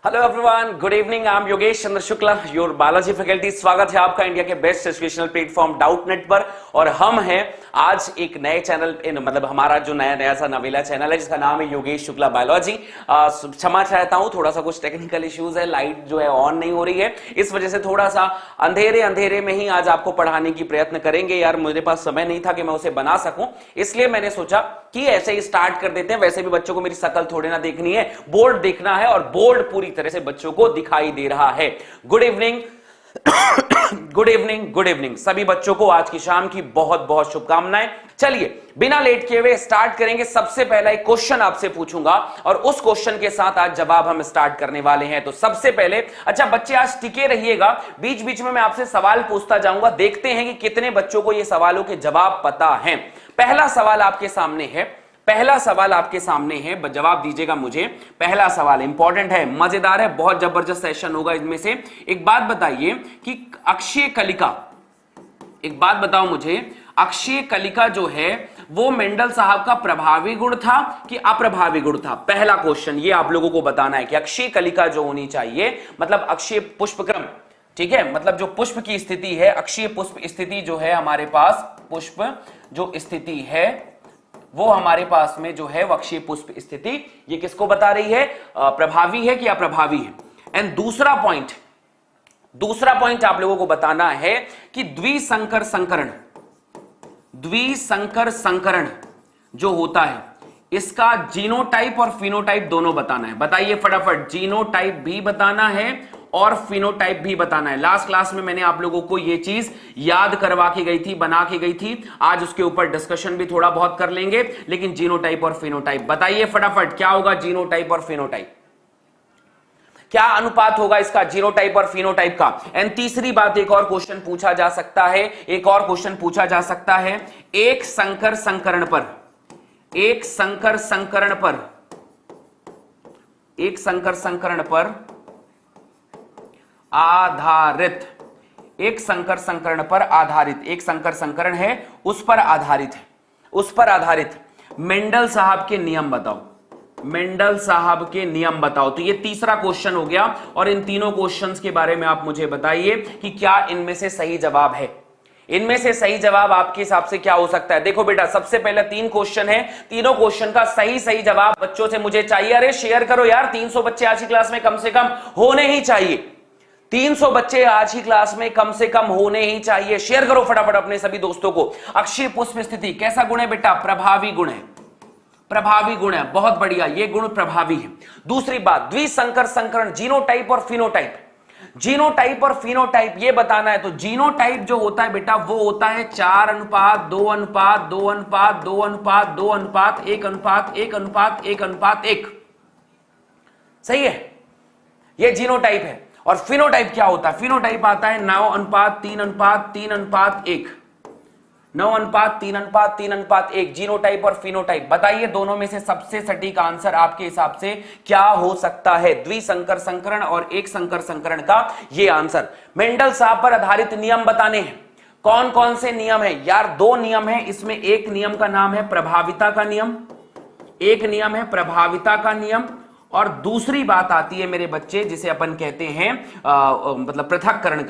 Hello everyone, good evening. I am Yogesh Chandra Shukla, your biology faculty. स्वागत है आपका India के बेस्ट एजुकेशनल प्लेटफॉर्म डाउटनेट पर। और हम हैं आज एक नए चैनल, मतलब हमारा जो नया सा नवेला चैनल है जिसका नाम है योगेश शुक्ला बायोलॉजी। क्षमा चाहता हूं, थोड़ा सा कुछ टेक्निकल इश्यूज है, लाइट जो है ऑन नहीं हो रही है, इस वजह से थोड़ा सा अंधेरे में ही आज आपको पढ़ाने की प्रयत्न करेंगे। यार मेरे पास समय नहीं था कि मैं उसे बना सकूं, इसलिए मैंने सोचा कि ऐसे ही स्टार्ट कर देते हैं। वैसे भी बच्चों को मेरी शकल थोड़ी ना देखनी है, बोर्ड देखना है, और बोर्ड पूरी तरह से बच्चों को दिखाई दे रहा है। Good evening good evening good evening सभी बच्चों को आज की शाम की बहुत बहुत शुभकामनाएं। चलिए बिना लेट किए हुए स्टार्ट करेंगे। सबसे पहला एक क्वेश्चन आपसे पूछूंगा और उस क्वेश्चन के साथ आज जवाब हम स्टार्ट करने वाले हैं। तो सबसे पहले, अच्छा बच्चे आज टिके रहिएगा, बीच बीच में मैं आपसे सवाल पूछता जाऊंगा, देखते हैं कि कितने बच्चों को ये सवालों के जवाब पता हैं। पहला सवाल आपके सामने है, जवाब दीजिएगा मुझे। पहला सवाल इंपॉर्टेंट है, मजेदार है, बहुत जबरदस्त सेशन होगा इसमें से। एक बात बताइए कि अक्षीय कलिका, एक बात बताओ मुझे, अक्षीय कलिका जो है वो मेंडल साहब का प्रभावी गुण था कि अप्रभावी गुण था? पहला क्वेश्चन ये आप लोगों को बताना है कि अक्षीय कलिका जो होनी चाहिए, मतलब अक्षीय पुष्पक्रम, ठीक है, मतलब जो पुष्प की स्थिति है, अक्षीय पुष्प स्थिति जो है हमारे पास, पुष्प जो स्थिति है वो हमारे पास में जो है अक्षीय पुष्प स्थिति, ये किसको बता रही है? प्रभावी है कि अप्रभावी है? एंड दूसरा पॉइंट आप लोगों को बताना है कि द्विसंकर संकरण जो होता है इसका जीनोटाइप और फिनोटाइप दोनों बताना है। बताइए फटाफट, जीनोटाइप भी बताना है और फिनोटाइप भी बताना है। लास्ट क्लास में मैंने आप लोगों को यह चीज याद करवा के गई थी, बना के गई थी। आज उसके ऊपर डिस्कशन भी थोड़ा बहुत कर लेंगे, लेकिन जीनोटाइप और फिनोटाइप बताइए फटाफट, क्या होगा जीनोटाइप और फिनोटाइप? क्या अनुपात होगा इसका जीनोटाइप और फिनोटाइप का? एंड तीसरी बात, एक और क्वेश्चन पूछा जा सकता है, एक संकर संकरण पर आधारित, एक संकर संकरण है, उस पर आधारित मेंडल साहब के नियम बताओ। तो ये तीसरा क्वेश्चन हो गया, और इन तीनों क्वेश्चंस के बारे में आप मुझे बताइए कि क्या इनमें से सही जवाब है। इनमें से सही जवाब आपके हिसाब से क्या हो सकता है? देखो बेटा, सबसे पहले 3 क्वेश्चन है, तीनों क्वेश्चन का सही जवाब बच्चों से मुझे चाहिए। अरे शेयर करो यार, 300 बच्चे आज की क्लास में कम से कम होने ही चाहिए। 300 बच्चे आज की क्लास में कम से कम होने ही चाहिए। शेयर करो फटाफट अपने सभी दोस्तों को। अक्षीय पुष्प स्थिति कैसा गुण है बेटा? प्रभावी गुण है, बहुत बढ़िया, ये गुण प्रभावी है। दूसरी बात, द्विसंकर संकरण, जीनोटाइप और फिनोटाइप ये बताना है। तो जीनोटाइप जो होता है बेटा वो होता है 4:2:2:2:2:1:1:1:1:1, सही है, ये जीनोटाइप है। और फिनोटाइप क्या होता है? फिनोटाइप आता है 9:3:3:3:1, 9:3:3:1, जीनोटाइप और फिनोटाइप। बताइए दोनों में से सबसे सटीक आंसर आपके हिसाब से क्या हो सकता है? द्विसंकर संकरण और एक संकर संकरण का ये आंसर। मेंडल साहब पर आधारित नियम बताने हैं। कौन कौन से नियम है यार? 2 नियम है इसमें। एक नियम का नाम है प्रभाविता का नियम, और दूसरी बात आती है मेरे बच्चे जिसे अपन कहते हैं मतलब पृथक्करण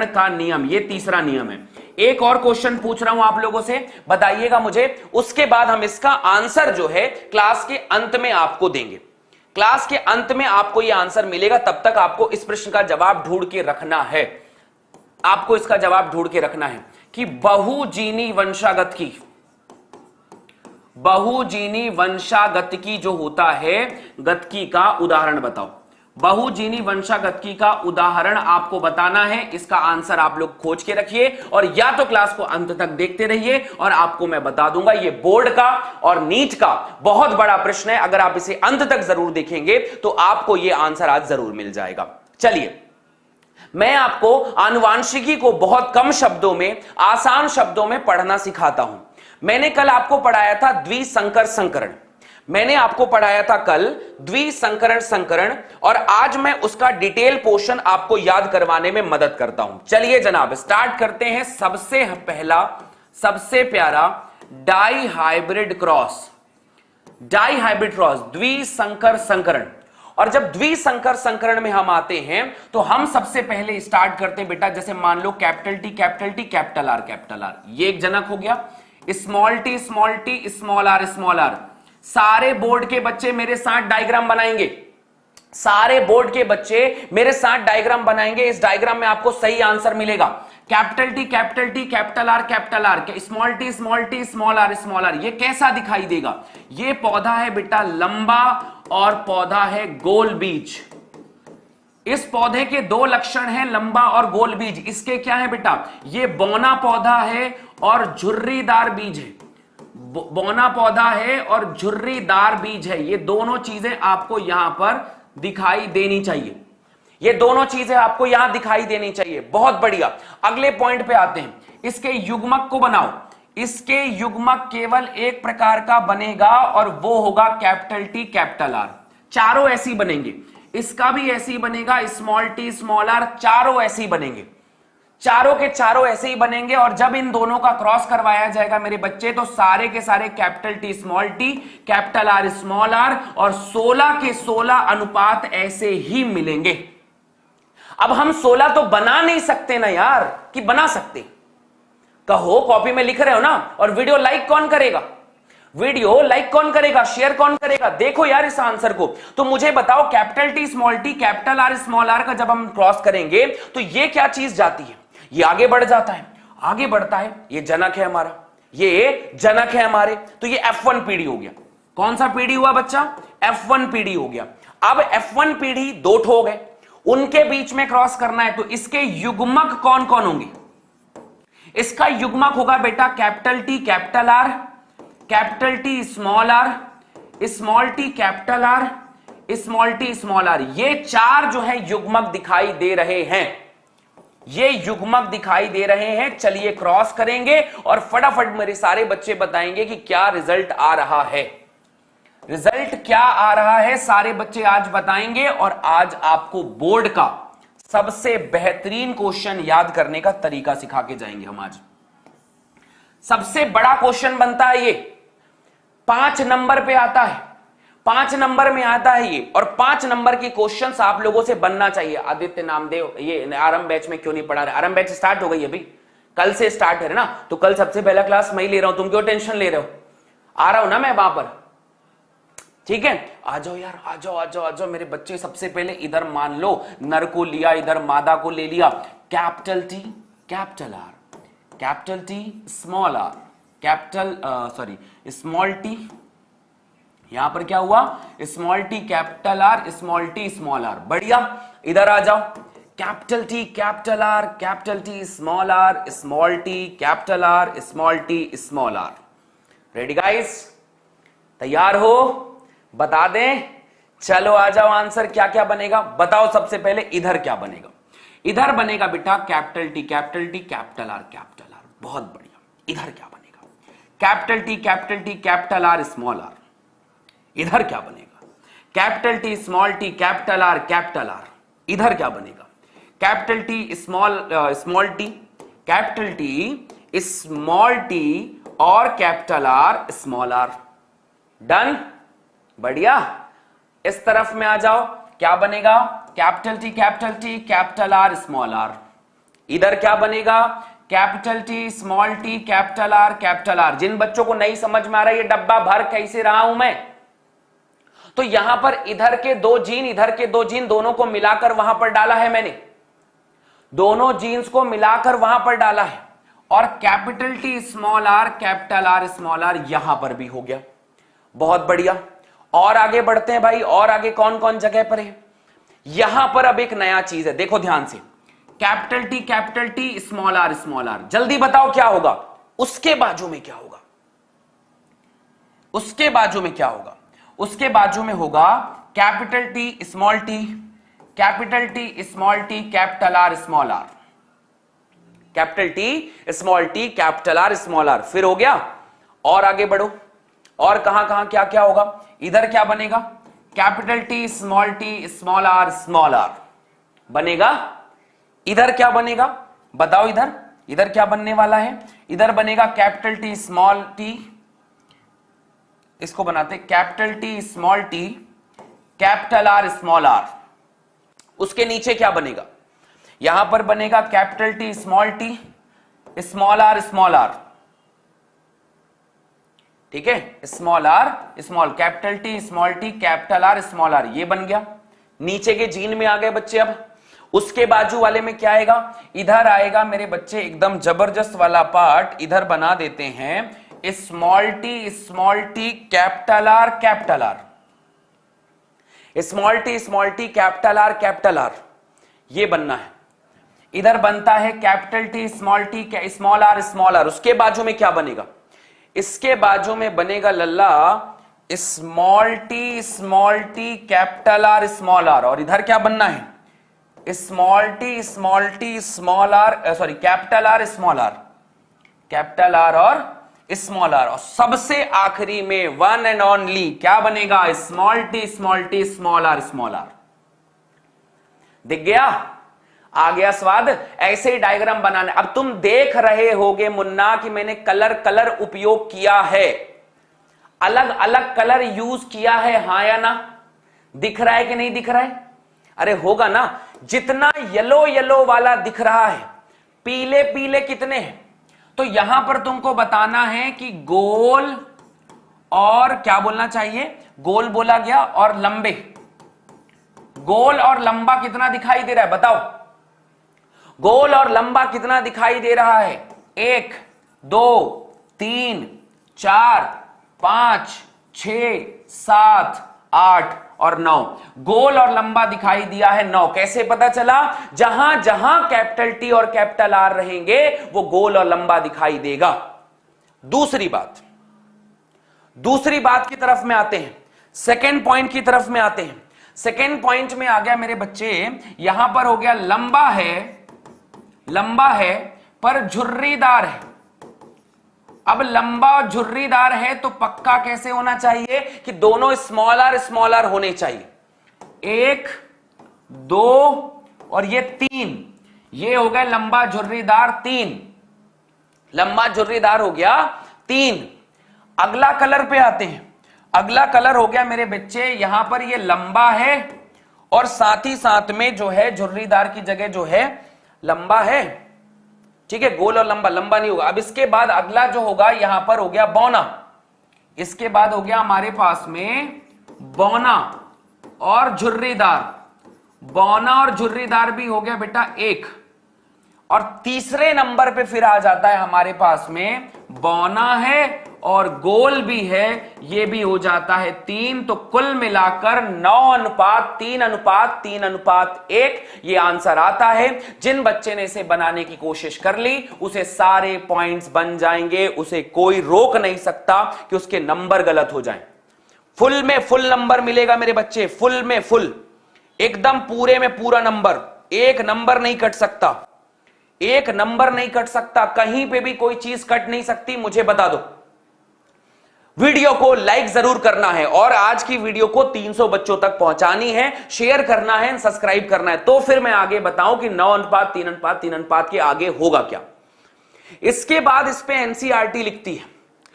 का नियम, ये तीसरा नियम है। एक और क्वेश्चन पूछ रहा हूं आप लोगों से, बताइएगा मुझे, उसके बाद हम इसका आंसर जो है क्लास के अंत में आपको देंगे। क्लास के अंत में आपको यह आंसर मिलेगा, तब तक आपको इस प्रश्न का जवाब ढूंढ के रखना है। आपको इसका जवाब ढूंढ के रखना है कि बहुजीनी वंशागतिकी जो होता है, गतिकी का उदाहरण बताओ। बहुजीनी वंशागतिकी का उदाहरण आपको बताना है। इसका आंसर आप लोग खोज के रखिए, और या तो क्लास को अंत तक देखते रहिए और आपको मैं बता दूंगा। ये बोर्ड का और नीट का बहुत बड़ा प्रश्न है, अगर आप इसे अंत तक जरूर देखेंगे तो आपको यह आंसर आज जरूर मिल जाएगा। चलिए, मैं आपको आनुवांशिकी को बहुत कम शब्दों में, आसान शब्दों में पढ़ना सिखाता हूं। मैंने कल आपको पढ़ाया था द्विसंकर संकरण, और आज मैं उसका डिटेल पोर्शन आपको याद करवाने में मदद करता हूं। चलिए जनाब, स्टार्ट करते हैं। सबसे प्यारा dihybrid cross, dihybrid cross, द्विसंकर संकरण। और जब द्विसंकर संकरण में हम आते हैं तो हम सबसे पहले स्टार्ट करते हैं बेटा, जैसे मान लो capital T capital T capital R capital R, ये एक जनक हो गया। Small T small are small r. सारे बोर्ड के बच्चे मेरे साथ डायग्राम बनाएंगे, सारे बोर्ड के बच्चे मेरे साथ डायग्राम बनाएंगे। इस डायग्राम में आपको सही आंसर मिलेगा। Capital T capital R small T small R. ये कैसा दिखाई देगा? ये पौधा है बेटा लंबा और पौधा है गोल बीज। इस पौधे के दो लक्षण हैं, लंबा और गोल बीज। इसके क्या है बेटा? ये बौना पौधा है और झुर्रीदार बीज है। बौना पौधा है और झुर्रीदार बीज है। ये दोनों चीजें आपको यहां पर दिखाई देनी चाहिए, ये दोनों चीजें आपको यहां दिखाई देनी चाहिए। बहुत बढ़िया। अगले पॉइंट पे आते हैं, इसके युग्मक को बनाओ। इसके युग्मक केवल एक प्रकार का बनेगा और वो होगा कैपिटल टी कैपिटल आर। चारों ऐसे ही बनेंगे, इसका भी ऐसे ही बनेगा, स्मॉल टी स्मॉल आर, चारों ऐसे ही बनेंगे, चारों के चारों ऐसे ही बनेंगे। और जब इन दोनों का क्रॉस करवाया जाएगा मेरे बच्चे, तो सारे के सारे capital T small T capital R small are और 16 के 16 अनुपात ऐसे ही मिलेंगे। अब हम 16 तो बना नहीं सकते ना यार, कि बना सकते? कहो, कॉपी में लिख रहे हो ना। और वीडियो लाइक कौन करेगा? वीडियो लाइक कौन करेगा? शेयर कौन करेगा? देखो यार इस आंसर को। तो मुझे बताओ, capital T capital R small R का जब हम क्रॉस करेंगे तो ये क्या चीज जाती है? ये आगे बढ़ जाता है, आगे बढ़ता है। ये जनक है हमारा, ये जनक है हमारे। तो ये F1 पीढ़ी हो गया। कौन सा पीढ़ी हुआ बच्चा? F1 पीढ़ी हो गया। अब F1 पीढ़ी दो ठो हो गए, उनके बीच में क्रॉस करना है, तो इसके युग्मक कौन कौन होंगे? इसका युग्मक होगा बेटा capital T capital R, capital T small are, small T capital R, small T small R. ये चार जो है युग्मक दिखाई दे रहे हैं, ये युग्मक दिखाई दे रहे हैं। चलिए क्रॉस करेंगे और फटाफट मेरे सारे बच्चे बताएंगे कि क्या रिजल्ट आ रहा है। रिजल्ट क्या आ रहा है सारे बच्चे आज बताएंगे। और आज आपको बोर्ड का सबसे बेहतरीन क्वेश्चन याद करने का तरीका सिखा के जाएंगे हम आज। सबसे बड़ा क्वेश्चन बनता है ये, 5 नंबर पे आता है, 5 नंबर में आता है ये। और 5 नंबर की क्वेश्चंस आप लोगों से बनना चाहिए। आदित्य नामदेव, ये आरंभ बैच में क्यों नहीं पढ़ा रहे? आरंभ बैच स्टार्ट हो गई अभी, कल से स्टार्ट है ना, तो कल सबसे पहला क्लास मैं ही ले रहा हूं, तुम क्यों टेंशन ले रहे हो? आ रहा हूं ना मैं वहां पर, ठीक है? आ जाओ यार, आ जाओ आ जाओ आ जाओ मेरे बच्चे। सबसे पहले इधर मान लो नर को लिया, इधर मादा को ले लिया। Capital T capital R, capital T small are, small T, यहां पर क्या हुआ? Small T capital R, small T small R. बढ़िया, इधर आ जाओ। Capital T capital R, capital T small are, small T capital R, small T small R. Ready guys? तैयार हो? बता दें? चलो आ जाओ। आंसर क्या क्या बनेगा बताओ। सबसे पहले इधर क्या बनेगा? इधर बनेगा बेटा capital T capital R capital R. बहुत बढ़िया। इधर क्या बनेगा? Capital T capital R small are. इधर क्या बनेगा? Capital T capital R capital R. इधर क्या बनेगा? Capital T small T capital T small t और capital R small r. Done? बढ़िया। इस तरफ में आ जाओ, क्या बनेगा? Capital T capital R small are. इधर क्या बनेगा? Capital T capital R. जिन बच्चों को नहीं समझ में आ रहा है ये डब्बा भर कैसे रहा हूं मैं, तो यहां पर इधर के दो जीन, इधर के दो जीन, दोनों को मिलाकर वहां पर डाला है मैंने, दोनों जीन्स को मिलाकर वहां पर डाला है। और capital T small are capital R small R यहां पर भी हो गया। बहुत बढ़िया। और आगे बढ़ते हैं भाई। और आगे कौन कौन जगह पर है? यहां पर अब एक नया चीज है, देखो ध्यान से। Capital T small R. जल्दी बताओ क्या होगा? उसके बाजू में क्या होगा? उसके बाजू में क्या होगा? उसके बाजू में होगा capital T small T capital R small are. Capital T capital R small R. फिर हो गया। और आगे बढ़ो। और कहां कहां क्या क्या होगा? इधर क्या बनेगा? कैपिटल टी स्मॉल आर बनेगा। इधर क्या बनेगा बताओ? इधर क्या बनने वाला है? इधर बनेगा कैपिटल टी इसको बनाते capital T small T capital R small R. उसके नीचे क्या बनेगा, यहां पर बनेगा capital T small T small are small R. ठीक है, small are small, capital T small T capital R small R, ये बन गया। नीचे के जीन में आ गए बच्चे। अब उसके बाजू वाले में क्या आएगा, इधर आएगा मेरे बच्चे एकदम जबरदस्त वाला पार्ट, इधर बना देते हैं small T capital R capital R, small T capital R, ये बनना है। इधर बनता है कैपिटल टी स्मॉल आर। उसके बाजू में क्या बनेगा, इसके बाजू में बनेगा लल्ला small T capital R small are. और इधर क्या बनना है, small T small r, sorry capital R small are, capital R और स्मॉल आर। और सबसे आखिरी में वन एंड ओनली क्या बनेगा, स्मॉल टी स्मॉल आर। दिख गया, आ गया स्वाद। ऐसे ही डायग्राम बनाना। अब तुम देख रहे होगे मुन्ना कि मैंने कलर उपयोग किया है, अलग अलग कलर यूज किया है, हां या ना? दिख रहा है कि नहीं दिख रहा है? अरे होगा ना। जितना येलो वाला दिख रहा है, पीले पीले कितने हैं? तो यहां पर तुमको बताना है कि गोल और क्या बोलना चाहिए, गोल बोला गया और लंबे, गोल और लंबा कितना दिखाई दे रहा है बताओ, गोल और लंबा कितना दिखाई दे रहा है? 1 2 3 4 5 6 7 8 और 9। गोल और लंबा दिखाई दिया है 9। कैसे पता चला? जहां जहां कैपिटल टी और कैपिटल आर रहेंगे वो गोल और लंबा दिखाई देगा। दूसरी बात की तरफ में आते हैं, सेकेंड पॉइंट की तरफ में आते हैं। सेकेंड पॉइंट में आ गया मेरे बच्चे, यहां पर हो गया लंबा है पर झुर्रीदार है। अब लंबा और झुर्रीदार है तो पक्का कैसे होना चाहिए कि दोनों स्मॉल आर होने चाहिए। 1 2 और ये 3, ये हो गया लंबा झुर्रीदार 3, लंबा झुर्रीदार हो गया 3। अगला कलर पे आते हैं। अगला कलर हो गया मेरे बच्चे, यहां पर ये लंबा है और साथ ही साथ में जो है झुर्रीदार की जगह जो है लंबा है। ठीक है, गोल और लंबा नहीं होगा। अब इसके बाद अगला जो होगा यहां पर हो गया बौना। इसके बाद हो गया हमारे पास में बौना और झुर्रीदार, बौना और झुर्रीदार भी हो गया बेटा 1। और तीसरे नंबर पे फिर आ जाता है हमारे पास में बौना है और गोल भी है, ये भी हो जाता है 3। तो कुल मिलाकर 9:3:3:1 ये आंसर आता है। जिन बच्चे ने इसे बनाने की कोशिश कर ली उसे सारे पॉइंट्स बन जाएंगे, उसे कोई रोक नहीं सकता कि उसके नंबर गलत हो जाएं। फुल में फुल नंबर मिलेगा मेरे बच्चे, फुल में फुल, एकदम पूरे में पूरा नंबर। एक नंबर नहीं कट सकता, एक नंबर नहीं कट सकता, कहीं पे भी कोई चीज कट नहीं सकती। मुझे बता दो। वीडियो को लाइक जरूर करना है और आज की वीडियो को 300 बच्चों तक पहुंचानी है, शेयर करना है, सब्सक्राइब करना है, तो फिर मैं आगे बताऊं कि 9:3:3 के आगे होगा क्या। इसके बाद इस पे एनसीईआरटी लिखती है,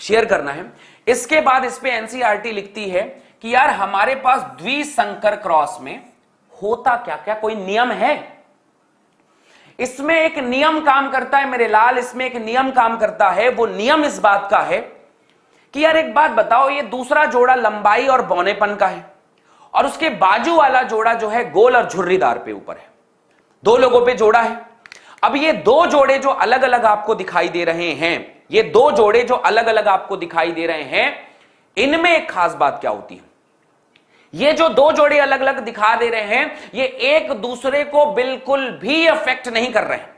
शेयर करना है। इसके बाद इस पे एनसीईआरटी लिखती है कि यार हमारे पास द्विसंकर क्रॉस में होता क्या क्या, कोई नियम है? इसमें एक नियम काम करता है मेरे लाल, इसमें एक नियम काम करता है। वो नियम इस बात का है कि यार एक बात बताओ, ये दूसरा जोड़ा लंबाई और बौनेपन का है और उसके बाजू वाला जोड़ा जो है गोल और झुर्रीदार पे ऊपर है, 2 लोगों पे जोड़ा है। अब ये 2 जोड़े जो अलग अलग आपको दिखाई दे रहे हैं, ये 2 जोड़े जो अलग अलग आपको दिखाई दे रहे हैं, इनमें एक खास बात क्या होती है? ये जो 2 जोड़े अलग अलग दिखा दे रहे हैं, ये एक दूसरे को बिल्कुल भी अफेक्ट नहीं कर रहे हैं।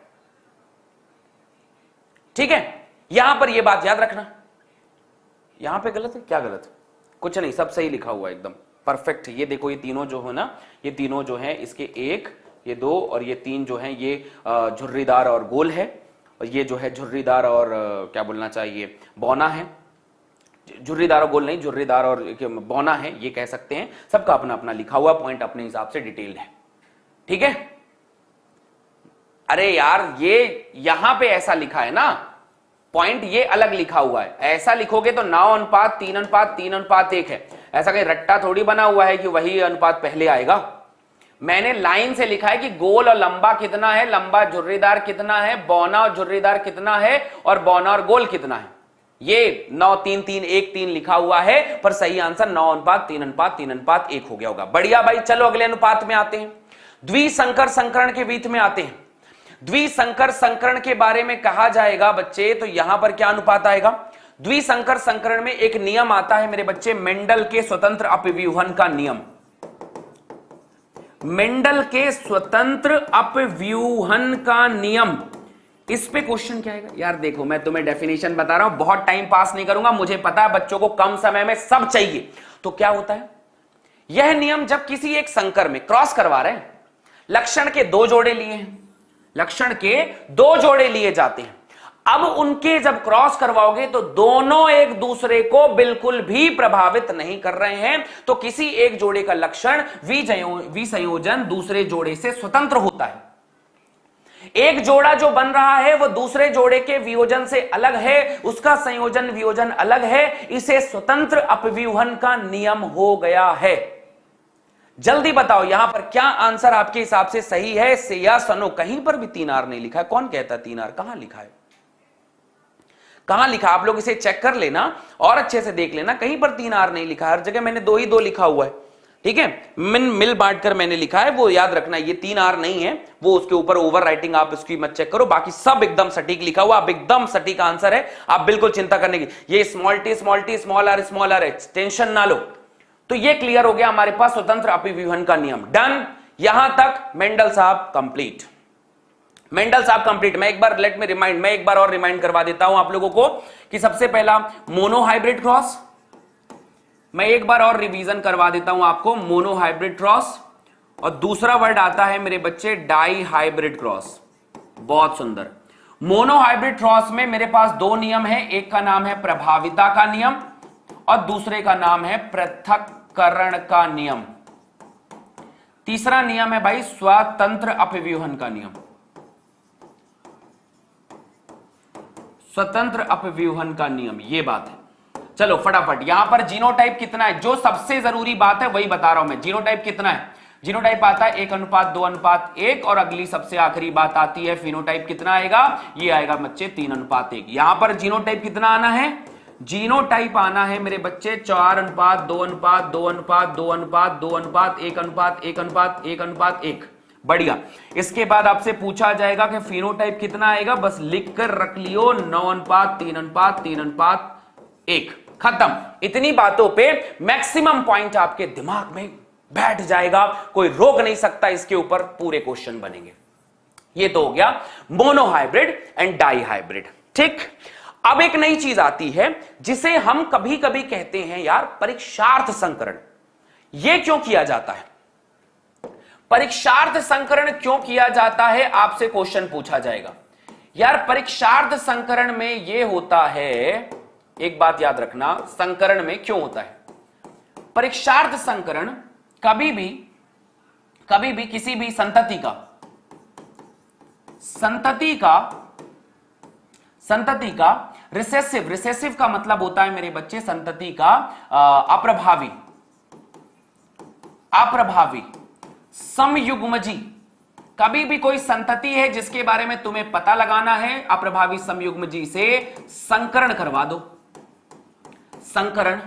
ठीक है, यहां पर यह बात याद रखना। यहां पे गलत है क्या? गलत कुछ नहीं, सब सही लिखा हुआ है, एकदम परफेक्ट। ये देखो, ये तीनों जो है ना, ये तीनों जो है, इसके 1 ये 2 और ये 3 जो है, ये झुर्रीदार और गोल है, और ये जो है झुर्रीदार और क्या बोलना चाहिए, बौना है। झुर्रीदार और गोल नहीं, झुर्रीदार और बौना है, ये कह सकते हैं। सबका अपना अपना लिखा हुआ पॉइंट अपने हिसाब से डिटेल्ड है। ठीक है, अरे यार ये यहां पे ऐसा लिखा है ना, पॉइंट ये अलग लिखा हुआ है, ऐसा लिखोगे तो 9 अनुपात 3 अनुपात 3 अनुपात 1 है। ऐसा कहीं रट्टा थोड़ी बना हुआ है कि वही अनुपात पहले आएगा। मैंने लाइन से लिखा है कि गोल और लंबा कितना है, लंबा झुर्रीदार कितना है, बौना और झुर्रीदार कितना है, और बौना और गोल कितना है। ये 9 3 3 1 3 लिखा हुआ है, पर सही आंसर 9 अनुपात 3 अनुपात 3 अनुपात 1 हो गया होगा। बढ़िया भाई, चलो अगले अनुपात में आते हैं, द्विसंकर संकरण के बीच में आते हैं। द्विसंकर संकरण के बारे में कहा जाएगा बच्चे, तो यहां पर क्या अनुपात आएगा? द्विसंकर संकरण में एक नियम आता है मेरे बच्चे, मेंडल के स्वतंत्र अपव्यूहन का नियम। मेंडल के स्वतंत्र अपव्यूहन का नियम, इस पे क्वेश्चन क्या आएगा यार? देखो मैं तुम्हें डेफिनेशन बता रहा हूं, बहुत टाइम पास नहीं करूंगा, मुझे पता है बच्चों को कम समय में सब चाहिए। तो क्या होता है यह नियम? जब किसी एक संकर में क्रॉस करवा रहे हैं, लक्षण के 2 जोड़े लिए हैं, लक्षण के 2 जोड़े लिए जाते हैं, अब उनके जब क्रॉस करवाओगे तो दोनों एक दूसरे को बिल्कुल भी प्रभावित नहीं कर रहे हैं, तो किसी एक जोड़े का लक्षण विसंयोजन दूसरे जोड़े से स्वतंत्र होता है। एक जोड़ा जो बन रहा है वो दूसरे जोड़े के वियोजन से अलग है, उसका संयोजन वियोजन अलग है, इसे स्वतंत्र अपव्यूहन का नियम हो गया है। जल्दी बताओ यहां पर क्या आंसर आपके हिसाब से सही है, से या सनो? कहीं पर भी 3 आर नहीं लिखा है। कौन कहता है 3 आर? कहां लिखा है? कहां लिखा? आप लोग इसे चेक कर लेना और अच्छे से देख लेना, कहीं पर 3 आर नहीं लिखा। हर जगह मैंने 2 ही 2 लिखा हुआ है, ठीक है, मिल बांट कर मैंने लिखा है, वो याद रखना। ये 3 आर नहीं है, वो उसके ऊपर ओवर राइटिंग आप इसकी मत चेक करो, बाकी सब एकदम सटीक लिखा हुआ, आप एकदम सटीक आंसर है, आप बिल्कुल चिंता करने की। ये स्मॉल टी स्मॉल आर है, टेंशन ना लो। तो ये क्लियर हो गया हमारे पास स्वतंत्र अपव्यूहन का नियम। डन, यहां तक मेंडल साहब कंप्लीट। मेंडल साहब कंप्लीट। मैं एक बार और रिमाइंड करवा देता हूं आप लोगों को कि सबसे पहला मोनोहाइब्रिड क्रॉस, मैं एक बार और रिवीजन करवा देता हूं आपको, मोनोहाइब्रिड क्रॉस, और दूसरा वर्ड आता है मेरे बच्चे डाई हाइब्रिड क्रॉस। बहुत सुंदर। मोनोहाइब्रिड क्रॉस में मेरे पास 2 नियम है, एक का नाम है प्रभाविता का नियम और दूसरे का नाम है पृथक्करण का नियम। तीसरा नियम है भाई स्वतंत्र अपव्यूहन का नियम, स्वतंत्र अपव्यूहन का नियम, ये बात है। चलो फटाफट, यहां पर जीनोटाइप कितना है, जो सबसे जरूरी बात है वही बता रहा हूं मैं। जीनोटाइप कितना है? जीनोटाइप आता है 1 अनुपात 2 अनुपात 1, और अगली सबसे आखिरी बात आती है फिनोटाइप कितना आएगा? ये आएगा बच्चे 3 अनुपात 1। यहां पर जीनोटाइप कितना आना है? जीनोटाइप आना है मेरे बच्चे 4 अनुपात 2 अनुपात 2 अनुपात 2 अनुपात 2 अनुपात 1 अनुपात 1 अनुपात 1 अनुपात 1। बढ़िया। इसके बाद आपसे पूछा जाएगा कि फिनोटाइप कितना आएगा, बस लिख कर रख लियो 9 अनुपात 3 अनुपात 3 अनुपात 1। खत्म। इतनी बातों पे मैक्सिमम पॉइंट आपके दिमाग में बैठ जाएगा, कोई रोक नहीं सकता इसके ऊपर, पूरे क्वेश्चन बनेंगे। ये तो हो गया मोनोहाइब्रिड एंड डाई हाइब्रिड। ठीक, अब एक नई चीज आती है जिसे हम कभी कभी कहते हैं यार परीक्षार्थ संकरण। यह क्यों किया जाता है? परीक्षार्थ संकरण क्यों किया जाता है, आपसे क्वेश्चन पूछा जाएगा। यार परीक्षार्थ संकरण में यह होता है, एक बात याद रखना, संकरण में क्यों होता है? परीक्षार्थ संकरण कभी भी किसी भी संतति का रिसेसिव का मतलब होता है मेरे बच्चे संतति का अप्रभावी समयुग्मजी। कभी भी कोई संतति है जिसके बारे में तुम्हें पता लगाना है, अप्रभावी समयुग्मजी से संकरण करवा दो। संकरण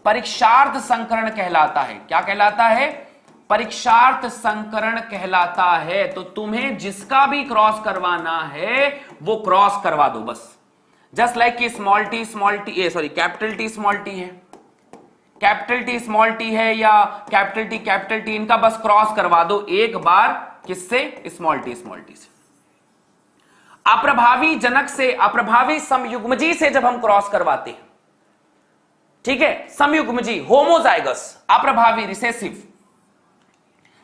परीक्षार्थ संकरण कहलाता है। क्या कहलाता है? परीक्षार्थ संकरण कहलाता है। तो तुम्हें जिसका भी क्रॉस करवाना है वो क्रॉस करवा दो बस। जस्ट लाइक कि कैपिटल टी स्मॉल टी है, कैपिटल टी स्मॉल टी है, या कैपिटल टी इनका बस क्रॉस करवा दो एक बार। किससे? स्मॉल टी से। अप्रभावी जनक से, अप्रभावी समयुग्मजी से जब हम क्रॉस करवाते हैं, ठीक है, समयुग्मजी होमोजाइगस अप्रभावी रिसेसिव,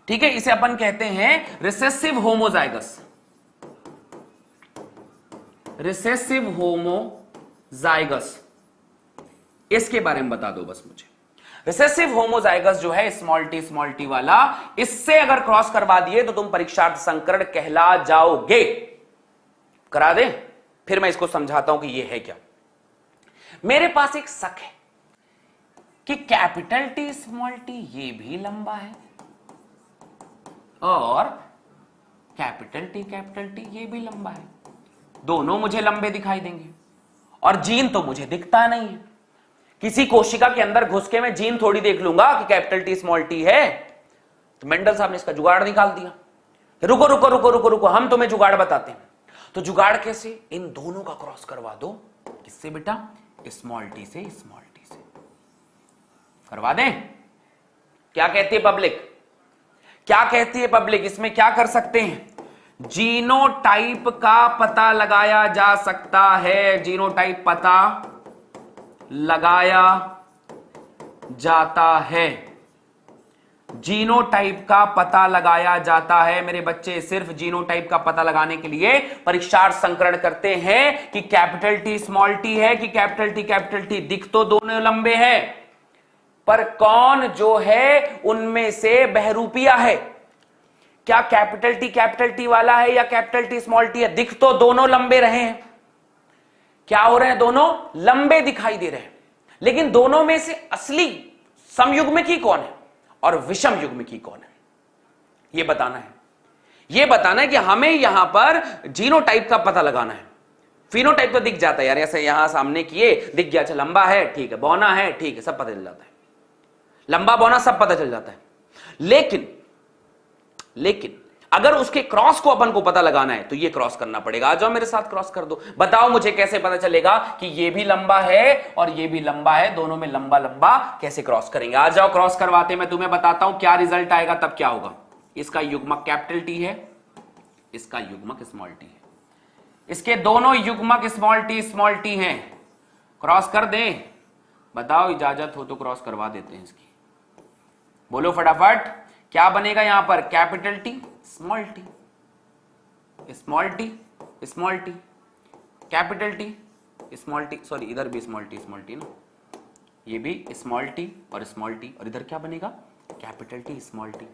ठीक है, इसे अपन कहते हैं रिसेसिव होमोजाइगस, रिसेसिव होमोजाइगस। इसके बारे में बता दो बस मुझे। रिसेसिव होमोजाइगस जो है स्मॉल टी वाला, इससे अगर क्रॉस करवा दिए तो तुम परीक्षार्थ संकरण कहला जाओगे। करा दे? फिर मैं इसको समझाता हूं कि ये है क्या। मेरे पास एक शक है कि कैपिटल टी स्मॉल टी ये भी लंबा है और कैपिटल टी ये भी लंबा है, दोनों मुझे लंबे दिखाई देंगे और जीन तो मुझे दिखता नहीं है। किसी कोशिका के अंदर घुस के मैं जीन थोड़ी देख लूंगा कि कैपिटल टी स्मॉल टी है। तो मेंडल साहब ने इसका जुगाड़ निकाल दिया। रुको रुको रुको रुको रुको, हम तुम्हें जुगाड़ बताते हैं। तो जुगाड़ कैसे? इन दोनों का क्रॉस करवा दो। किससे बेटा? स्मॉल टी से स्मॉल टी से करवा दें। क्या कहती है पब्लिक? क्या कहती है पब्लिक? इसमें क्या कर सकते हैं? जीनोटाइप का पता लगाया जा सकता है। जीनोटाइप पता लगाया जाता है। जीनोटाइप का पता लगाया जाता है मेरे बच्चे। सिर्फ जीनोटाइप का पता लगाने के लिए परीक्षार्थ संकरण करते हैं कि कैपिटल टी स्मॉल टी है कि कैपिटल टी। दिख तो दोनों लंबे हैं, पर कौन जो है उनमें से बहरूपिया है? क्या कैपिटल टी वाला है या कैपिटल टी स्मॉल टी है? दिख तो दोनों लंबे रहे हैं। क्या हो रहे हैं? दोनों लंबे दिखाई दे रहे हैं, लेकिन दोनों में से असली समयुग्मकी कौन है और विषम युग्मकी कौन है? यह बताना है। यह बताना है कि हमें यहां पर जीनोटाइप का पता लगाना है। फिनोटाइप तो दिख जाता है यार, ऐसे यहां सामने किए दिख गया, अच्छा लंबा है ठीक है, बौना है ठीक है, सब पता चल जाता है। लंबा बौना सब पता चल जाता है। लेकिन अगर उसके क्रॉस को अपन को पता लगाना है तो ये क्रॉस करना पड़ेगा। आ जाओ मेरे साथ, क्रॉस कर दो। बताओ मुझे कैसे पता चलेगा कि ये भी लंबा है और ये भी लंबा है, दोनों में लंबा लंबा कैसे क्रॉस करेंगे? आ जाओ क्रॉस करवाते। मैं तुम्हें बताता हूं क्या रिजल्ट आएगा, तब क्या होगा। इसका युग्मक कैपिटल टी है, इसका युग्मक स्मॉल टी है, इसके दोनों युग्मक स्मॉल टी हैं। क्रॉस कर दें? बताओ, इजाजत हो तो क्रॉस करवा देते हैं इसकी। बोलो फटाफट, क्या बनेगा यहां पर? Capital T small T, small T small T, capital T small T, sorry इधर भी स्मॉल टी ना, ये भी स्मॉल टी और स्मॉल टी, और इधर क्या बनेगा? Capital T small T.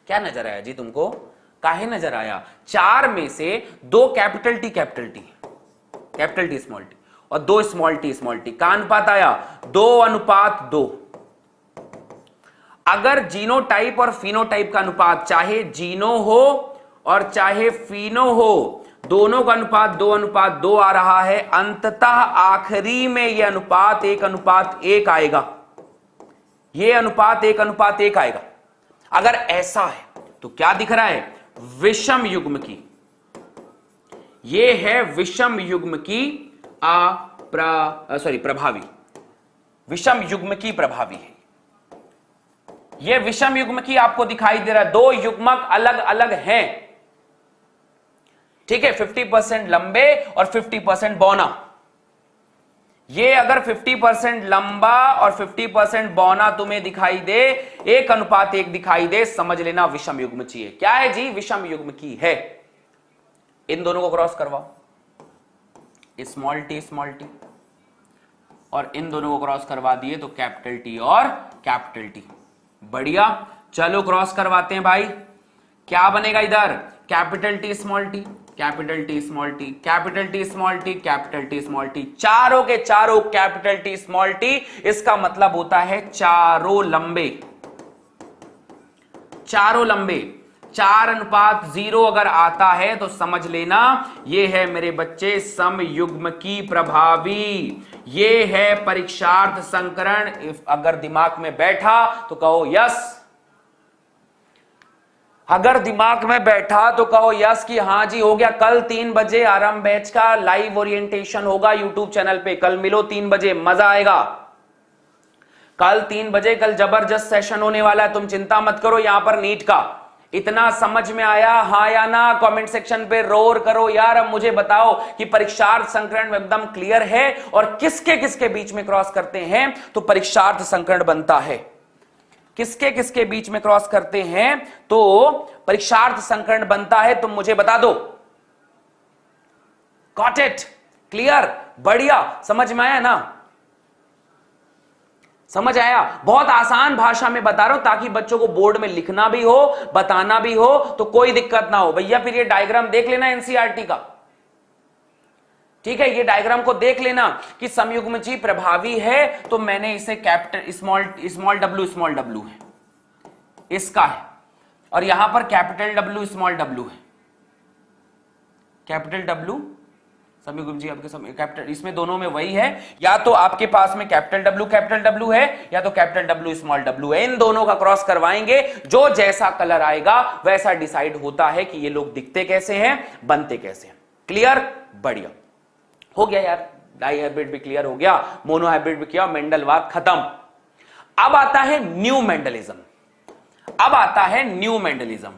क्या नजर आया जी तुमको? काहे नजर आया? चार में से दो कैपिटल टी स्मॉल टी और दो स्मॉल टी का अनुपात आया 2:2। अगर जीनोटाइप और फिनोटाइप का अनुपात, चाहे जीनो हो और चाहे फिनो हो, दोनों का अनुपात 2:2 आ रहा है, अंततः आखिरी में यह अनुपात 1:1 आएगा। यह अनुपात 1:1 आएगा। अगर ऐसा है तो क्या दिख रहा है? विषम युग्मकी। यह है विषम युग्मकी प्रभावी। विषम युग्मकी प्रभावी है। यह विषम युग्मकी आपको दिखाई दे रहा है। दो युग्मक अलग अलग हैं, ठीक है, 50% लंबे और 50% बौना। ये अगर 50% लंबा और 50% बौना तुम्हें दिखाई दे, 1:1 दिखाई दे, समझ लेना विषम युग्मकी है। क्या है जी? विषम युग्मकी है। इन दोनों को क्रॉस करवाओ, स्मॉल टी और इन दोनों को क्रॉस करवा दिए तो कैपिटल टी और कैपिटल टी। बढ़िया, चलो क्रॉस करवाते हैं भाई। क्या बनेगा इधर? Capital T small T, capital T small T, capital T small T, capital T small T, चारों के चारों कैपिटल टी स्मॉल टी। इसका मतलब होता है चारों लंबे। 4:0 अगर आता है तो समझ लेना ये है मेरे बच्चे समयुग्मकी प्रभावी। ये है परीक्षार्थ संकरण। अगर दिमाग में बैठा तो कहो यस, अगर दिमाग में बैठा तो कहो यस कि हां जी हो गया। कल 3 बजे आरंभ बैच का लाइव ओरिएंटेशन होगा यूट्यूब चैनल पे। कल मिलो 3 बजे, मजा आएगा। कल 3 बजे कल जबरदस्त सेशन होने वाला है, तुम चिंता मत करो। यहां पर नीट का इतना समझ में आया हां या ना? कमेंट सेक्शन पे रोर करो यार। अब मुझे बताओ कि परीक्षार्थ संकरण एकदम क्लियर है और किसके किसके बीच में क्रॉस करते हैं तो परीक्षार्थ संकरण बनता है। किसके किसके बीच में क्रॉस करते हैं तो परीक्षार्थ संकरण बनता है, तुम मुझे बता दो। Got it? क्लियर? बढ़िया, समझ में आया ना? समझ आया? बहुत आसान भाषा में बता रहा हूं ताकि बच्चों को बोर्ड में लिखना भी हो, बताना भी हो तो कोई दिक्कत ना हो। भैया फिर ये डायग्राम देख लेना एनसीईआरटी का। ठीक है, ये डायग्राम को देख लेना कि समयुग्मजी प्रभावी है तो मैंने इसे कैपिटल स्मॉल डब्ल्यू है, इसका है, और यहां पर कैपिटल डब्ल्यू है, कैपिटल डब्ल्यू समयुग्मजी आपके कैपिटल, इसमें दोनों में वही है, या तो आपके पास में कैपिटल डब्ल्यू है या तो कैपिटल डब्ल्यू है, इन दोनों का क्रॉस करवाएंगे, जो जैसा कलर आएगा वैसा डिसाइड होता है कि ये लोग दिखते कैसे हैं, बनते कैसे हैं। क्लियर? बढ़िया हो गया यार, डाई हाइब्रिड भी क्लियर हो गया, मोनो हाइब्रिड भी किया, मेंडलवाद खत्म। अब आता है न्यू मेंडलिज्म, अब आता है न्यू मेंडलिज्म।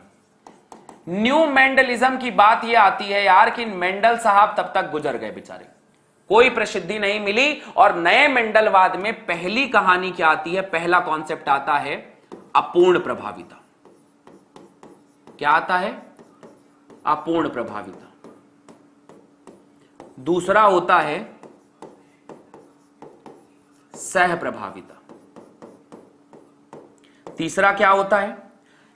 न्यू मेंडलिज्म की बात यह आती है यार कि मेंडल साहब तब तक गुजर गए बेचारे, कोई प्रसिद्धि नहीं मिली, और नए मेंडलवाद में पहली कहानी क्या आती है, पहला कॉन्सेप्ट आता है अपूर्ण प्रभाविता। क्या आता है? अपूर्ण प्रभाविता। दूसरा होता है सह प्रभाविता। तीसरा क्या होता है?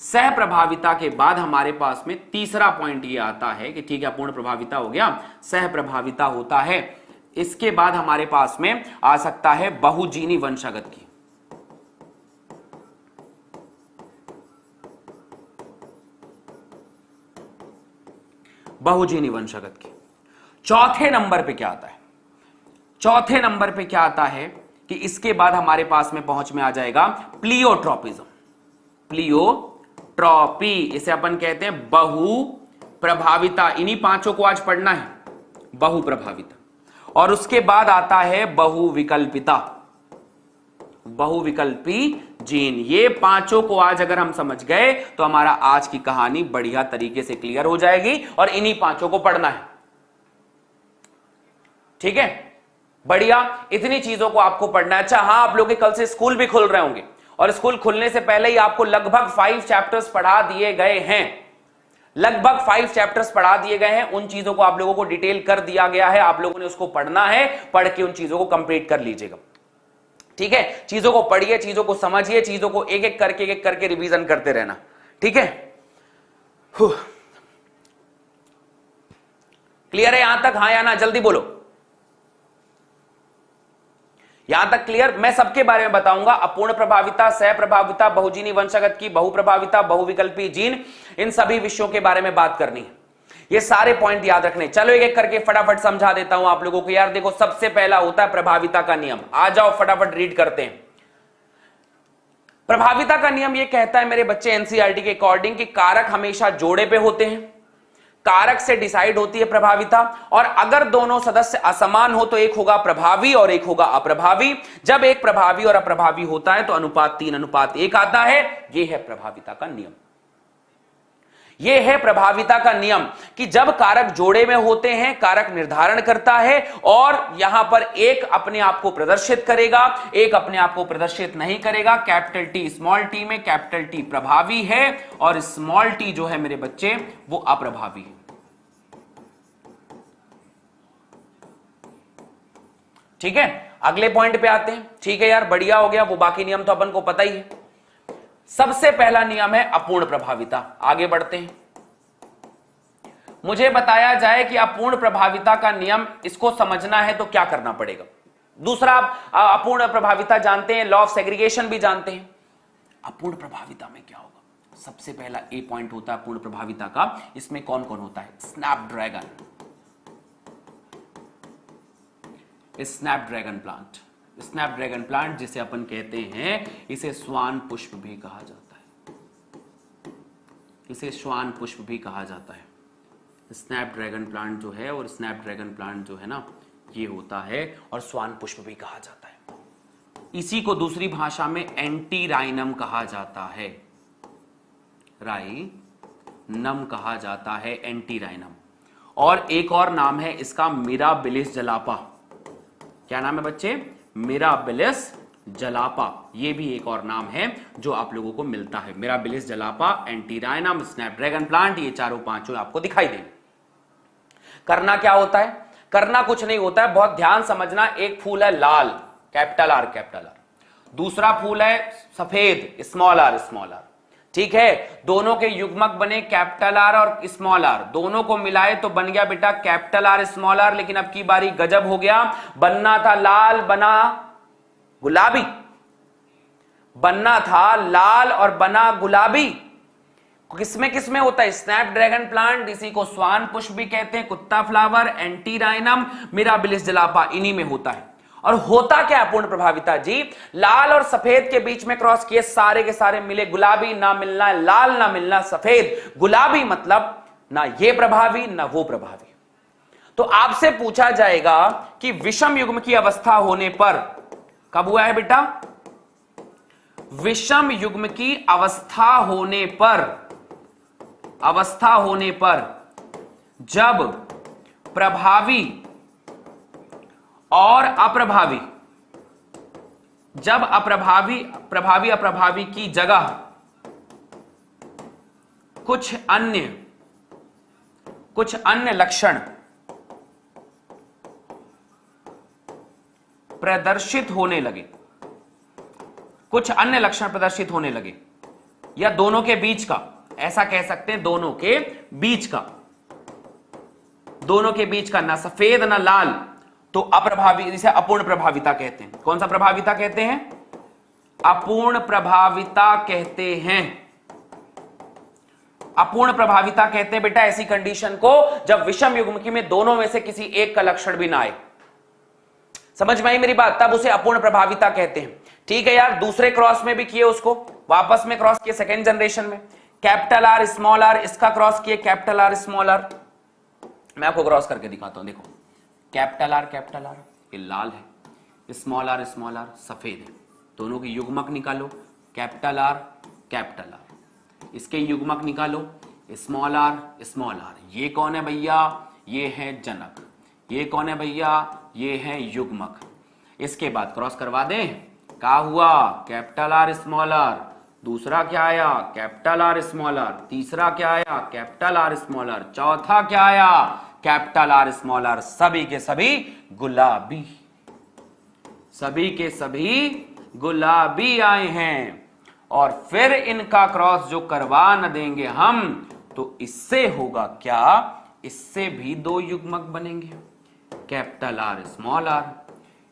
सह प्रभाविता के बाद हमारे पास में तीसरा पॉइंट ये आता है कि ठीक है, अपूर्ण प्रभाविता हो गया, सह प्रभाविता होता है, इसके बाद हमारे पास में आ सकता है बहुजीनी वंशागत की। बहुजीनी वंशागत की। चौथे नंबर पे क्या आता है? चौथे नंबर पे क्या आता है कि इसके बाद हमारे पास में पहुंच में आ जाएगा प्लियोट्रॉपिज्म। प्लियोट्रॉपी, इसे अपन कहते हैं बहु प्रभाविता। इन्हीं पांचों को आज पढ़ना है, बहु प्रभाविता। और उसके बाद आता है बहुविकल्पिता, बहुविकल्पी जीन। ये पांचों को आज अगर हम समझ गए तो हमारा आज की कहानी बढ़िया तरीके से क्लियर हो जाएगी, और इन्हीं पांचों को पढ़ना है। ठीक है, बढ़िया, इतनी चीजों को आपको पढ़ना है। अच्छा हाँ, आप लोग के कल से स्कूल भी खुल रहे होंगे, और स्कूल खुलने से पहले ही आपको लगभग 5 चैप्टर्स पढ़ा दिए गए हैं, लगभग 5 चैप्टर्स पढ़ा दिए गए हैं। उन चीजों को आप लोगों को डिटेल कर दिया गया है, आप लोगों ने उसको पढ़ना है, पढ़ के उन चीजों को कंप्लीट कर लीजिएगा। ठीक है, चीजों को पढ़िए, चीजों को समझिए, चीजों को एक एक करके रिवीजन करते रहना। ठीक है, क्लियर है यहां तक? हाँ या ना, जल्दी बोलो। यहां तक क्लियर? मैं सबके बारे में बताऊंगा, अपूर्ण प्रभाविता, सह प्रभाविता, बहुजीनी वंशागत की, बहु प्रभाविता, बहुविकल्पी जीन, इन सभी विषयों के बारे में बात करनी है। ये सारे पॉइंट याद रखने। चलो एक एक करके फटाफट समझा देता हूं आप लोगों को। यार देखो, सबसे पहला होता है प्रभाविता का नियम। आ जाओ फटाफट रीड करते हैं। प्रभाविता का नियम यह कहता है मेरे बच्चे, एनसीईआरटी के अकॉर्डिंग, कि कारक हमेशा जोड़े पे होते हैं, कारक से डिसाइड होती है प्रभाविता, और अगर दोनों सदस्य असमान हो तो एक होगा प्रभावी और एक होगा अप्रभावी। जब एक प्रभावी और अप्रभावी होता है तो अनुपात 3:1 आता है। यह है प्रभाविता का नियम। यह है प्रभाविता का नियम कि जब कारक जोड़े में होते हैं, कारक निर्धारण करता है, और यहां पर एक अपने आप को प्रदर्शित करेगा, एक अपने आप को प्रदर्शित नहीं करेगा। कैपिटल टी स्मॉल टी में कैपिटल टी प्रभावी है, और स्मॉल टी जो है मेरे बच्चे वो अप्रभावी है। ठीक है, अगले पॉइंट पे आते हैं। ठीक है यार, बढ़िया हो गया, वो बाकी नियम तो अपन को पता ही है। सबसे पहला नियम है अपूर्ण प्रभाविता। आगे बढ़ते हैं। मुझे बताया जाए कि अपूर्ण प्रभाविता का नियम, इसको समझना है तो क्या करना पड़ेगा। दूसरा, आप अपूर्ण प्रभाविता जानते हैं, लॉ ऑफ सेग्रीगेशन भी जानते हैं। अपूर्ण प्रभाविता में क्या होगा? सबसे पहला ए पॉइंट होता है अपूर्ण प्रभाविता का। इसमें कौन कौन होता है? Snapdragon, Snapdragon plant. Snapdragon plant जिसे अपन कहते हैं, इसे श्वान पुष्प भी कहा जाता है, इसे श्वान पुष्प भी कहा जाता है। स्नैपड्रैगन प्लांट जो है, और स्नैपड्रैगन प्लांट जो है ना, ये होता है, और श्वान पुष्प भी कहा जाता है। इसी को दूसरी भाषा में एंटीराइनम कहा जाता है, राइनम कहा जाता है, एंटीराइनम। और एक और नाम है इसका, मिराबिलिस जलापा। क्या नाम है बच्चे? मिराबिलिस जलापा। ये भी एक और नाम है जो आप लोगों को मिलता है। मिराबिलिस जलापा, एंटीराइनम, स्नैपड्रैगन प्लांट, ये चारों पांचों आपको दिखाई देंगे। करना क्या होता है? करना कुछ नहीं होता है, बहुत ध्यान समझना। एक फूल है लाल, कैपिटल आर कैपिटल आर। दूसरा फूल है सफेद, स्मॉल आर स्मॉल आर। ठीक है, दोनों के युग्मक बने कैपिटल आर और स्मॉल आर, दोनों को मिलाए तो बन गया बेटा कैपिटल आर स्मॉल आर। लेकिन अब की बारी गजब हो गया, बनना था लाल बना गुलाबी, बनना था लाल और बना गुलाबी। किसमें किसमें होता है? स्नैपड्रैगन प्लांट, इसी को स्वान पुष्प भी कहते हैं, कुत्ता फ्लावर, एंटीराइनम, मिराबिलिस जलापा, इन्हीं में होता है। और होता क्या है पूर्ण प्रभाविता जी? लाल और सफेद के बीच में क्रॉस किए, सारे के सारे मिले गुलाबी, ना मिलना लाल ना मिलना सफेद। गुलाबी मतलब ना ये प्रभावी ना वो प्रभावी। तो आपसे पूछा जाएगा कि विषम युग्म की अवस्था होने पर, कब हुआ है बेटा? विषम युग्म की अवस्था होने पर जब प्रभावी और अप्रभावी, जब प्रभावी अप्रभावी की जगह कुछ अन्य लक्षण प्रदर्शित होने लगे, कुछ अन्य लक्षण प्रदर्शित होने लगे, या दोनों के बीच का, ऐसा कह सकते हैं दोनों के बीच का ना सफेद ना लाल, तो अप्रभावी, जिसे अपूर्ण प्रभाविता कहते हैं। कौन सा प्रभाविता कहते हैं? अपूर्ण प्रभाविता कहते हैं। अपूर्ण प्रभाविता कहते हैं बेटा ऐसी कंडीशन को जब विषम युग्म में दोनों में से किसी एक का लक्षण भी ना आए। समझ में आई मेरी बात? तब उसे अपूर्ण प्रभाविता कहते हैं। ठीक है यार, दूसरे क्रॉस में भी किए, उसको वापस में क्रॉस किए सेकेंड जनरेशन में, कैपिटल आर स्मॉल आर, इसका क्रॉस किए कैपिटल आर स्मॉल आर। मैं आपको क्रॉस करके दिखाता हूं, देखो कैपिटल आर ये लाल है, स्मॉल आर सफेद है, दोनों की युग्मक निकालो, कैपिटल आर, इसके युग्मक निकालो, स्मॉल आर। ये कौन है भैया? ये है जनक। ये कौन है भैया? ये है युग्मक। इसके बाद क्रॉस करवा दें, क्या हुआ? Capital R small R. दूसरा क्या आया? Capital R small R. तीसरा क्या आया? Capital R small R. चौथा क्या आया? Capital R small R. सभी के सभी गुलाबी, सभी के सभी गुलाबी आए हैं। और फिर इनका क्रॉस जो करवा न देंगे हम, तो इससे होगा क्या? इससे भी दो युग्मक बनेंगे, कैपिटल आर स्मॉल आर।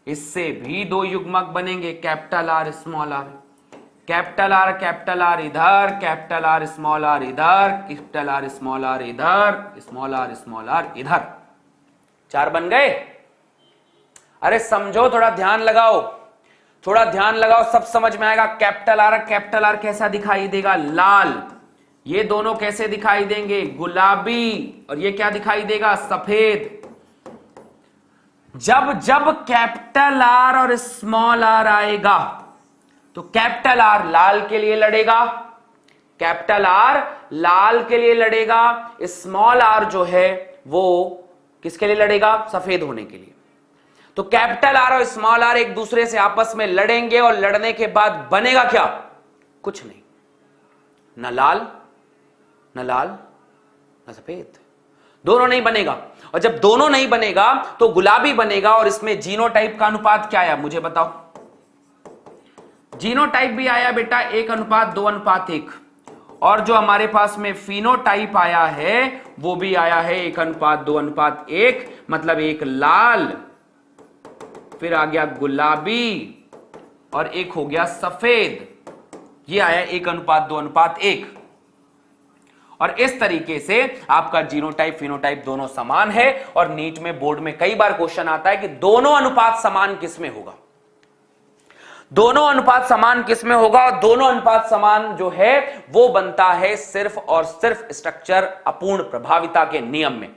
इससे भी दो युग्मक बनेंगे, capital R small are. Capital R इधर, कैपिटल आर स्मॉल आर इधर, कैपिटल आर स्मॉल आर इधर, स्मॉल आर इधर। चार बन गए। अरे समझो, थोड़ा ध्यान लगाओ, थोड़ा ध्यान लगाओ, सब समझ में आएगा। कैपिटल आर कैसा दिखाई देगा? लाल। ये दोनों कैसे दिखाई देंगे? गुलाबी। और ये क्या दिखाई देगा? सफेद। जब जब कैपिटल आर और स्मॉल आर आएगा तो कैपिटल आर लाल के लिए लड़ेगा, कैपिटल आर लाल के लिए लड़ेगा, स्मॉल आर जो है वो किसके लिए लड़ेगा? सफेद होने के लिए। तो कैपिटल आर और स्मॉल आर एक दूसरे से आपस में लड़ेंगे और लड़ने के बाद बनेगा क्या? कुछ नहीं, न लाल न सफेद, दोनों नहीं बनेगा। और जब दोनों नहीं बनेगा तो गुलाबी बनेगा। और इसमें जीनोटाइप का अनुपात क्या आया मुझे बताओ? जीनोटाइप भी आया बेटा 1:2:1। और जो हमारे पास में फिनोटाइप आया है वो भी आया है 1:2:1। मतलब एक लाल, फिर आ गया गुलाबी, और एक हो गया सफेद। ये आया 1:2:1। और इस तरीके से आपका जीनोटाइप फिनोटाइप दोनों समान है। और नीट में बोर्ड में कई बार क्वेश्चन आता है कि दोनों अनुपात समान किसमें होगा? दोनों अनुपात समान किसमें होगा? और दोनों अनुपात समान जो है वो बनता है सिर्फ और सिर्फ स्ट्रक्चर अपूर्ण प्रभाविता के नियम में।